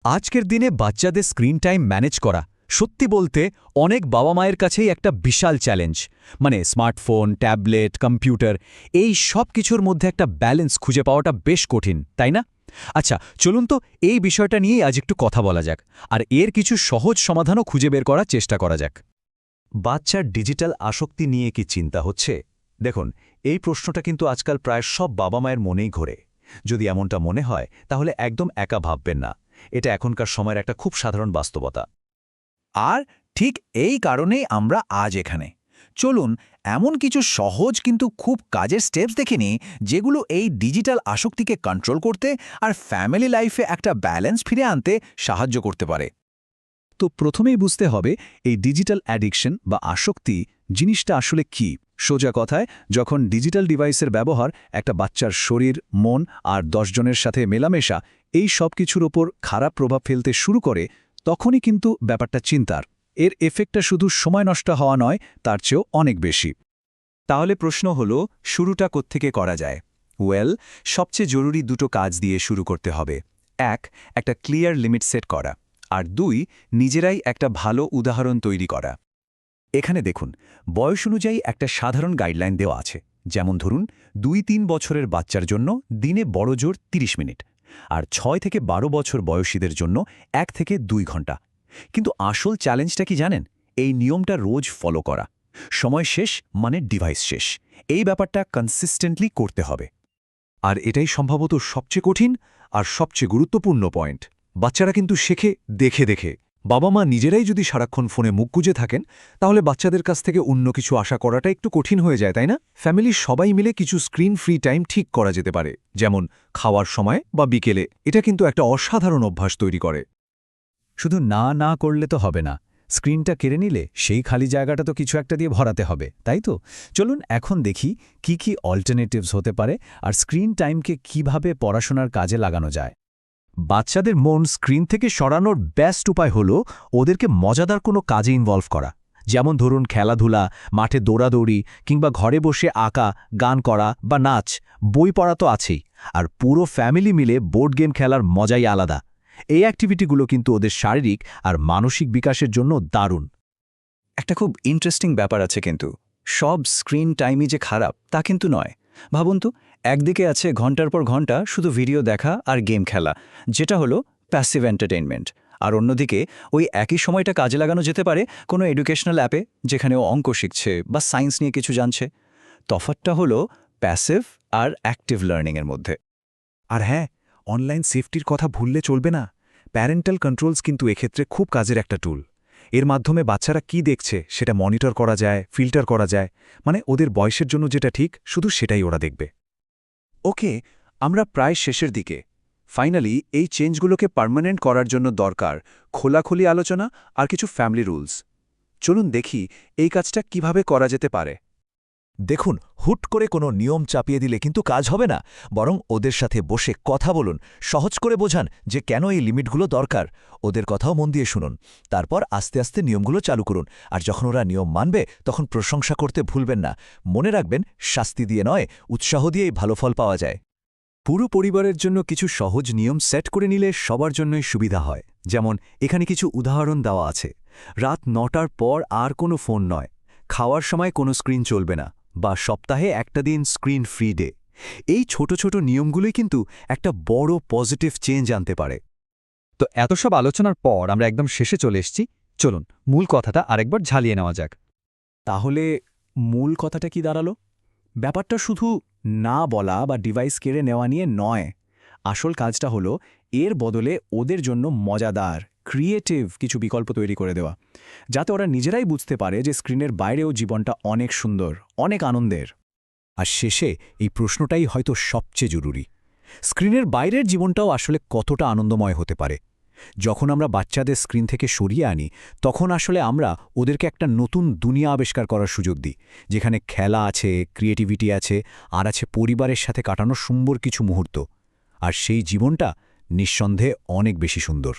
আজকের দিনে বাচ্চাদের স্ক্রিন টাইম ম্যানেজ করা সত্যি বলতে অনেক বাবা মায়ের কাছেই একটা বিশাল চ্যালেঞ্জ। মানে স্মার্টফোন, ট্যাবলেট, কম্পিউটার এই সব কিছুর মধ্যে একটা ব্যালেন্স খুঁজে পাওয়াটা বেশ কঠিন, তাই না? আচ্ছা, চলুন তো এই বিষয়টা নিয়েই আজ একটু কথা বলা যাক, আর এর কিছু সহজ সমাধানও খুঁজে বের করার চেষ্টা করা যাক। বাচ্চার ডিজিটাল আসক্তি নিয়ে কি চিন্তা হচ্ছে? দেখুন, এই প্রশ্নটা কিন্তু আজকাল প্রায় সব বাবা মায়ের মনেই ঘোরে। যদি এমনটা মনে হয় তাহলে একদম একা ভাববেন না। এটা এখনকার সময়ের একটা খুব সাধারণ বাস্তবতা। আর ঠিক এই কারণেই আমরা আজ এখানে। চলুন এমন কিছু সহজ কিন্তু খুব কাজের স্টেপস দেখে নিই, যেগুলো এই ডিজিটাল আসক্তিকে কন্ট্রোল করতে আর ফ্যামিলি লাইফে একটা ব্যালেন্স ফিরে আনতে সাহায্য করতে পারে। তো প্রথমেই বুঝতে হবে এই ডিজিটাল অ্যাডিকশন বা আসক্তি জিনিসটা আসলে কি। সোজা কথায়, যখন ডিজিটাল ডিভাইসের ব্যবহার একটা বাচ্চার শরীর, মন আর 10 জনের সাথে মেলামেশা এই সব কিছুর ওপর খারাপ প্রভাব ফেলতে শুরু করে, তখনই কিন্তু ব্যাপারটা চিন্তার। এর এফেক্টটা শুধু সময় নষ্ট হওয়া নয়, তার চেয়েও অনেক বেশি। তাহলে প্রশ্ন হলো, শুরুটা কোত্থেকে করা যায়? সবচেয়ে জরুরি দুটো কাজ দিয়ে শুরু করতে হবে। একটা ক্লিয়ার লিমিট সেট করা, আর 2, নিজেরাই একটা ভালো উদাহরণ তৈরি করা। এখানে দেখুন, বয়স অনুযায়ী একটা সাধারণ গাইডলাইন দেওয়া আছে। যেমন ধরুন, 2-3 বছরের বাচ্চার জন্য দিনে বড়জোর 30 মিনিট, আর 6 থেকে 12 বছর বয়সীদের জন্য 1 থেকে 2 ঘন্টা। কিন্তু আসল চ্যালেঞ্জটা কি জানেন? এই নিয়মটা রোজ ফলো করা। সময় শেষ মানে ডিভাইস শেষ। এই ব্যাপারটা কনসিস্টেন্টলি করতে হবে। আর এটাই সম্ভবত সবচেয়ে কঠিন আর সবচেয়ে গুরুত্বপূর্ণ পয়েন্ট। বাচ্চারা কিন্তু শেখে দেখে দেখে। বাবা মা নিজেরাই যদি সারাক্ষণ ফোনে মুখ গুজে থাকেন, তাহলে বাচ্চাদের কাছ থেকে অন্য কিছু আশা করাটা একটু কঠিন হয়ে যায়, তাই না? ফ্যামিলির সবাই মিলে কিছু স্ক্রিন ফ্রি টাইম ঠিক করা যেতে পারে, যেমন খাওয়ার সময় বা বিকেলে। এটা কিন্তু একটা অসাধারণ অভ্যাস তৈরি করে। শুধু না না করলে তো হবে না। স্ক্রিনটা কেড়ে নিলে সেই খালি জায়গাটা তো কিছু একটা দিয়ে ভরাতে হবে, তাই তো? চলুন এখন দেখি কি কি অল্টারনেটিভস হতে পারে আর স্ক্রিন টাইমকে কিভাবে পড়াশোনার কাজে লাগানো যায়। বাচ্চাদের মন স্ক্রিন থেকে সরানোর বেস্ট উপায় হল ওদেরকে মজাদার কোনো কাজে ইনভলভ করা। যেমন ধরুন খেলাধুলা, মাঠে দৌড়াদৌড়ি, কিংবা ঘরে বসে আঁকা, গান করা বা নাচ। বই পড়া তো আছেই, আর পুরো ফ্যামিলি মিলে বোর্ড গেম খেলার মজাই আলাদা। এই অ্যাক্টিভিটিগুলো কিন্তু ওদের শারীরিক আর মানসিক বিকাশের জন্য দারুণ। একটা খুব ইন্টারেস্টিং ব্যাপার আছে কিন্তু, সব স্ক্রিন টাইমই যে খারাপ তা কিন্তু নয়। ভাবুন তো, একদিকে আছে ঘন্টার পর ঘন্টা শুধু ভিডিও দেখা আর গেম খেলা, যেটা হলো প্যাসিভ এন্টারটেইনমেন্ট। আর অন্যদিকে ওই একই সময়টা কাজে লাগানো যেতে পারে কোনো এডুকেশনাল অ্যাপে, যেখানে ও অঙ্ক শিখছে বা সায়েন্স নিয়ে কিছু জানছে। তফাৎটা হলো প্যাসিভ আর অ্যাক্টিভ লার্নিংয়ের মধ্যে। আর হ্যাঁ, অনলাইন সেফটির কথা ভুললে চলবে না। প্যারেন্টাল কন্ট্রোলস কিন্তু এক্ষেত্রে খুব কাজের একটা টুল। এর মাধ্যমে বাচ্চারা কি দেখছে সেটা মনিটর করা যায়, ফিল্টার করা যায়। মানে ওদের বয়সের জন্য যেটা ঠিক, শুধু সেটাই ওরা দেখবে। ওকে, আমরা প্রায় শেষের দিকে। ফাইনালি এই চেঞ্জগুলোকে পার্মানেন্ট করার জন্য দরকার খোলাখুলি আলোচনা আর কিছু ফ্যামিলি রুলস। চলুন দেখি এই কাজটা কিভাবে করা যেতে পারে। দেখুন, হুট করে কোনো নিয়ম চাপিয়ে দিলে কিন্তু কাজ হবে না। বরং ওদের সাথে বসে কথা বলুন, সহজ করে বোঝান যে কেন এই লিমিটগুলো দরকার। ওদের কথাও মন দিয়ে শুনুন। তারপর আস্তে আস্তে নিয়মগুলো চালু করুন। আর যখন ওরা নিয়ম মানবে, তখন প্রশংসা করতে ভুলবেন না। মনে রাখবেন, শাস্তি দিয়ে নয়, উৎসাহ দিয়েই ভালো ফল পাওয়া যায়। পুরো পরিবারের জন্য কিছু সহজ নিয়ম সেট করে নিলে সবার জন্যই সুবিধা হয়। যেমন এখানে কিছু উদাহরণ দেওয়া আছে। রাত 9টার পর আর কোনো ফোন নয়, খাওয়ার সময় কোনো স্ক্রিন চলবে না, বা সপ্তাহে একটা দিন স্ক্রিন ফ্রি ডে। এই ছোট ছোট নিয়মগুলোই কিন্তু একটা বড় পজিটিভ চেঞ্জ আনতে পারে। তো এত সব আলোচনার পর আমরা একদম শেষে চলে এসেছি। চলুন মূল কথাটা আরেকবার ঝালিয়ে নেওয়া যাক। তাহলে মূল কথাটা কি দাঁড়ালো? ব্যাপারটা শুধু না বলা বা ডিভাইস কেড়ে নেওয়া নিয়ে নয়। আসল কাজটা হলো এর বদলে ওদের জন্য মজাদার, ক্রিয়েটিভ কিছু বিকল্প তৈরি করে দেওয়া, যাতে ওরা নিজেরাই বুঝতে পারে যে স্ক্রিনের বাইরেও জীবনটা অনেক সুন্দর, অনেক আনন্দের। আর শেষে এই প্রশ্নটাই হয়তো সবচেয়ে জরুরি। স্ক্রিনের বাইরের জীবনটাও আসলে কতটা আনন্দময় হতে পারে? যখন আমরা বাচ্চাদের স্ক্রিন থেকে সরিয়ে আনি, তখন আসলে আমরা ওদেরকে একটা নতুন দুনিয়া আবিষ্কার করার সুযোগ দিই, যেখানে খেলা আছে, ক্রিয়েটিভিটি আছে, আর আছে পরিবারের সাথে কাটানো সুন্দর কিছু মুহূর্ত। আর সেই জীবনটা নিঃসন্দেহে অনেক বেশি সুন্দর।